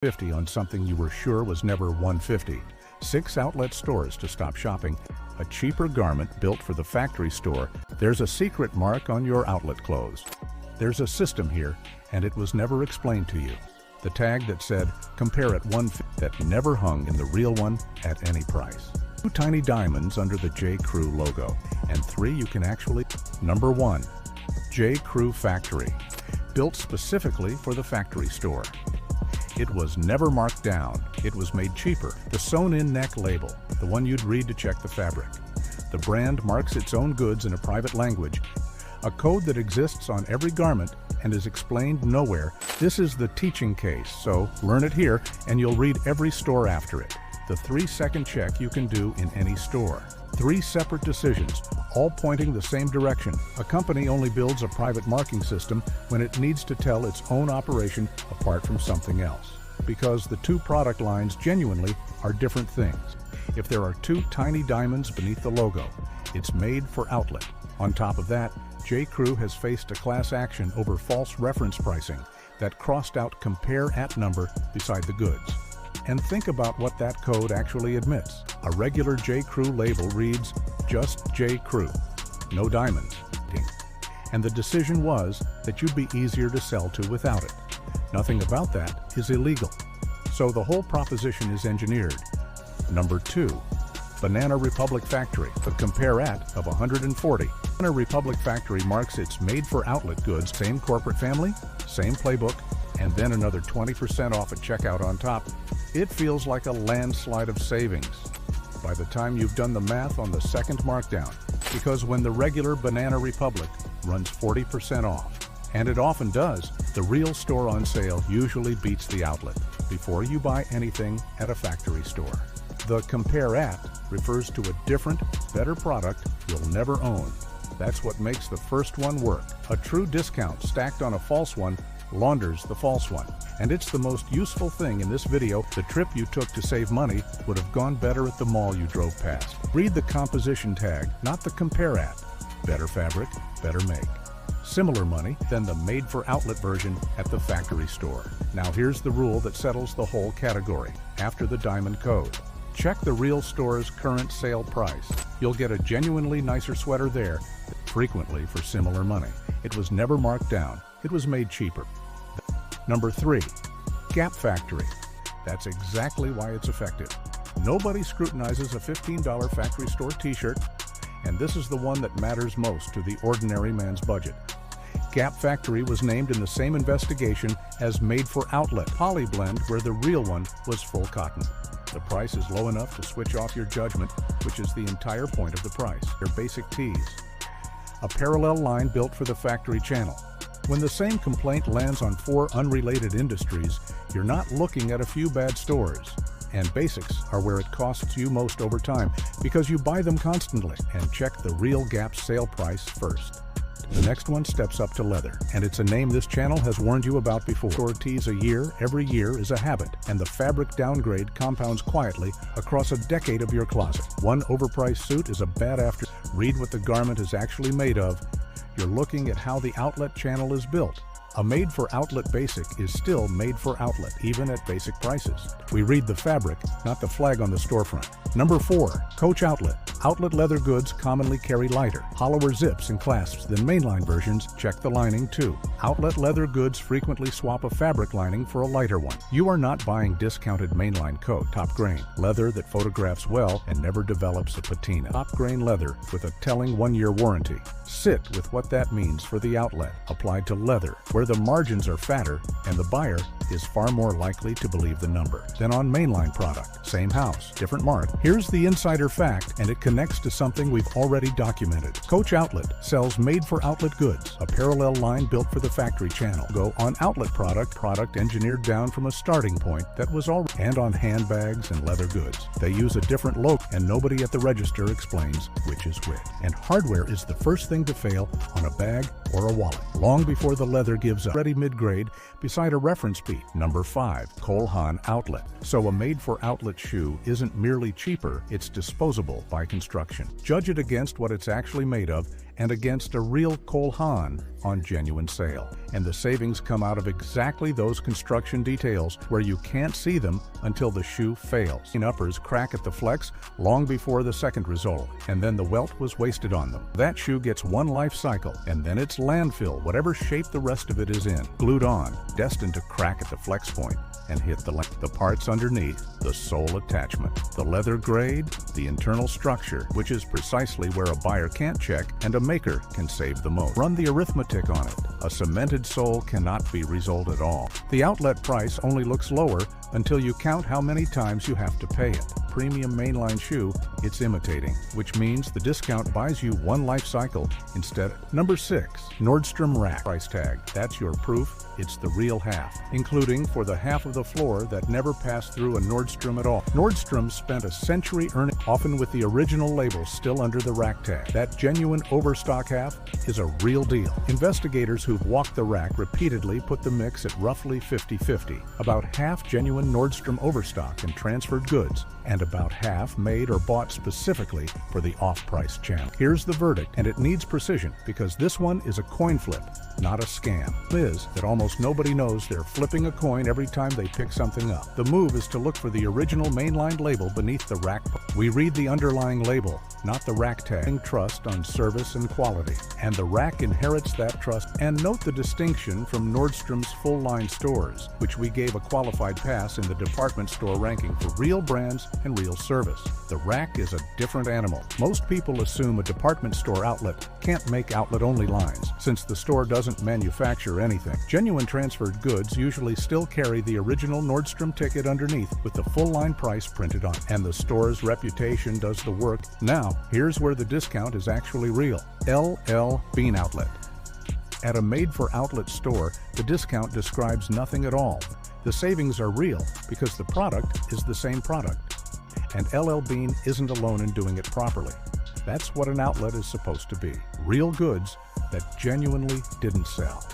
50 on something you were sure was never 150. 6 outlet stores to stop shopping. A cheaper garment built for the factory store. There's a secret mark on your outlet clothes. There's a system here, and it was never explained to you. The tag that said, compare at 150, that never hung in the real one at any price. 2 tiny diamonds under the J. Crew logo, and 3 you can actually. Number 1. J. Crew Factory. Built specifically for the factory store. It was never marked down. It was made cheaper. The sewn-in neck label, the one you'd read to check the fabric. The brand marks its own goods in a private language, a code that exists on every garment and is explained nowhere. This is the teaching case, so learn it here and you'll read every store after it. The 3-second check you can do in any store. 3 separate decisions, all pointing the same direction. A company only builds a private marking system when it needs to tell its own operation apart from something else, because the 2 product lines genuinely are different things. If there are 2 tiny diamonds beneath the logo, it's made for outlet. On top of that, J. Crew has faced a class action over false reference pricing that crossed out compare at number beside the goods. And think about what that code actually admits. A regular J. Crew label reads, just J. Crew, no diamonds. And the decision was that you'd be easier to sell to without it. Nothing about that is illegal. So the whole proposition is engineered. Number 2. Banana Republic Factory, the compare at of 140. Banana Republic Factory marks its made-for-outlet goods, same corporate family, same playbook, and then another 20% off at checkout on top. It feels like a landslide of savings by the time you've done the math on the second markdown, because when the regular Banana Republic runs 40% off, and it often does, the real store on sale usually beats the outlet before you buy anything at a factory store. The compare at refers to a different, better product you'll never own. That's what makes the first one work. A true discount stacked on a false one launders the false one. And it's the most useful thing in this video. The trip you took to save money would have gone better at the mall you drove past. Read the composition tag, not the compare at. Better fabric, better make. Similar money than the made-for-outlet version at the factory store. Now here's the rule that settles the whole category after the diamond code. Check the real store's current sale price. You'll get a genuinely nicer sweater there, frequently for similar money. It was never marked down. It was made cheaper. Number 3. Gap Factory. That's exactly why it's effective. Nobody scrutinizes a $15 factory store t-shirt, and this is the one that matters most to the ordinary man's budget. Gap Factory was named in the same investigation as Made for Outlet Poly Blend, where the real one was full cotton. The price is low enough to switch off your judgment, which is the entire point of the price. They're basic tees. A parallel line built for the factory channel. When the same complaint lands on 4 unrelated industries, you're not looking at a few bad stores. And basics are where it costs you most over time, because you buy them constantly. And check the real Gap sale price first. The next one steps up to leather, and it's a name this channel has warned you about before. Store tees a year, every year is a habit, and the fabric downgrade compounds quietly across a decade of your closet. One overpriced suit is a bad after. Read what the garment is actually made of. You're looking at how the outlet channel is built. A made-for-outlet basic is still made-for-outlet, even at basic prices. We read the fabric, not the flag on the storefront. Number 4. Coach Outlet. Outlet leather goods commonly carry lighter, hollower zips and clasps than mainline versions. Check the lining too. Outlet leather goods frequently swap a fabric lining for a lighter one. You are not buying discounted mainline coat, top grain, leather that photographs well and never develops a patina. Top grain leather with a telling 1-year warranty. Sit with what that means for the outlet, applied to leather, where the margins are fatter and the buyer is far more likely to believe the number than on mainline product. Same house, different mark. Here's the insider fact, and it connects to something we've already documented. Coach Outlet sells made-for-outlet goods, a parallel line built for the factory channel. Go on outlet product engineered down from a starting point that was already, and on handbags and leather goods. They use a different logo, and nobody at the register explains which is which. And hardware is the first thing to fail on a bag or a wallet, long before the leather gives up. Ready mid-grade beside a reference piece. Number 5. Kohl Outlet. So a made-for-outlet shoe isn't merely cheaper, it's disposable by construction. Judge it against what it's actually made of and against a real Kohl on genuine sale. And the savings come out of exactly those construction details where you can't see them until the shoe fails. Uppers crack at the flex long before the second result, and then the welt was wasted on them. That shoe gets one life cycle, and then it's landfill, whatever shape the rest of it is in, glued on, destined to crack at the flex point and hit the parts underneath, the sole attachment, the leather grade, the internal structure, which is precisely where a buyer can't check and a maker can save the most. Run the arithmetic on it. A cemented sole cannot be resoled at all. The outlet price only looks lower until you count how many times you have to pay it. Premium mainline shoe, it's imitating, which means the discount buys you one life cycle instead. Number 6, Nordstrom Rack price tag. That's your proof it's the real half, including for the half of the floor that never passed through a Nordstrom at all. Nordstrom spent a century earning, often with the original label still under the rack tag. That genuine overstock half is a real deal. Investigators who've walked the rack repeatedly put the mix at roughly 50-50. About half genuine Nordstrom overstock and transferred goods, and about half made or bought specifically for the off-price channel. Here's the verdict, and it needs precision because this one is a coin flip, not a scam. Is that almost nobody knows they're flipping a coin every time they pick something up. The move is to look for the original mainline label beneath the rack. We read the underlying label, not the rack tag. Trust on service and quality, and the rack inherits that trust. And note the distinction from Nordstrom's full-line stores, which we gave a qualified pass in the department store ranking for real brands and real service. The rack is a different animal. Most people assume a department store outlet can't make outlet-only lines, since the store doesn't manufacture anything. Genuine transferred goods usually still carry the original Nordstrom ticket underneath with the full-line price printed on it, and the store's reputation does the work. Now, here's where the discount is actually real. LL Bean Outlet. At a made-for-outlet store, the discount describes nothing at all. The savings are real because the product is the same product. And LL Bean isn't alone in doing it properly. That's what an outlet is supposed to be. Real goods that genuinely didn't sell.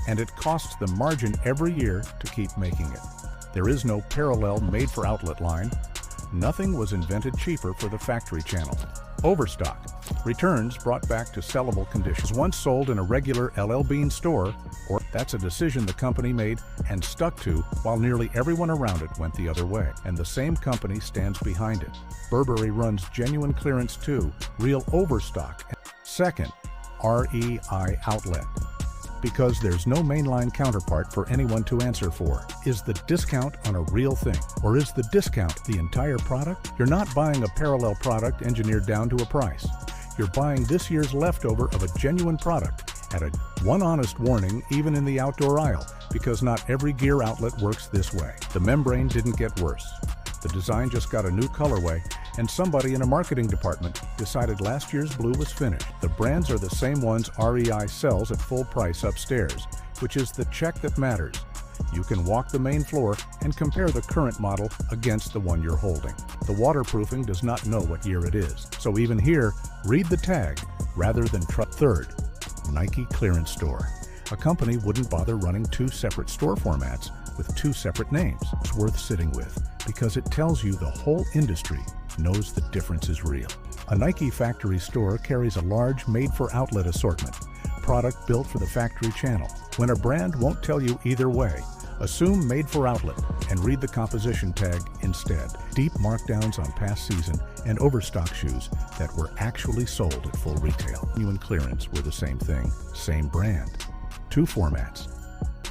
And it costs them margin every year to keep making it. There is no parallel made-for-outlet line. Nothing was invented cheaper for the factory channel. Overstock. Returns brought back to sellable conditions. Once sold in a regular LL Bean store, or that's a decision the company made and stuck to while nearly everyone around it went the other way. And the same company stands behind it. Burberry runs genuine clearance too, real overstock. Second, REI Outlet. Because there's no mainline counterpart for anyone to answer for. Is the discount on a real thing? Or is the discount the entire product? You're not buying a parallel product engineered down to a price. You're buying this year's leftover of a genuine product at one honest warning, even in the outdoor aisle, because not every gear outlet works this way. The membrane didn't get worse. The design just got a new colorway, and somebody in a marketing department decided last year's blue was finished. The brands are the same ones REI sells at full price upstairs, which is the check that matters. You can walk the main floor and compare the current model against the one you're holding. The waterproofing does not know what year it is, so even here, read the tag rather than trust. Third, Nike Clearance Store. A company wouldn't bother running two separate store formats with two separate names. It's worth sitting with because it tells you the whole industry knows the difference is real. A Nike factory store carries a large made-for-outlet assortment, product built for the factory channel. When a brand won't tell you either way, assume made-for-outlet and read the composition tag instead. Deep markdowns on past season and overstock shoes that were actually sold at full retail. Genuine clearance were the same thing, same brand. Two formats.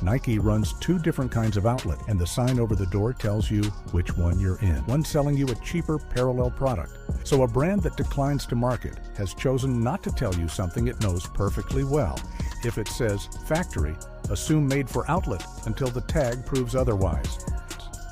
Nike runs two different kinds of outlet, and the sign over the door tells you which one you're in. One selling you a cheaper parallel product. So a brand that declines to market has chosen not to tell you something it knows perfectly well. If it says factory, assume made for outlet until the tag proves otherwise.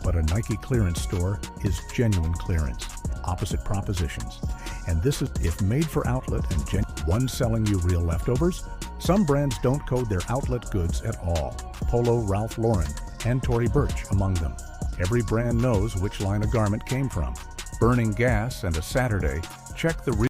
But a Nike clearance store is genuine clearance, opposite propositions. And this is if made for outlet and one selling you real leftovers. Some brands don't code their outlet goods at all. Polo, Ralph Lauren, and Tory Burch among them. Every brand knows which line a garment came from. Burning gas and a Saturday, check the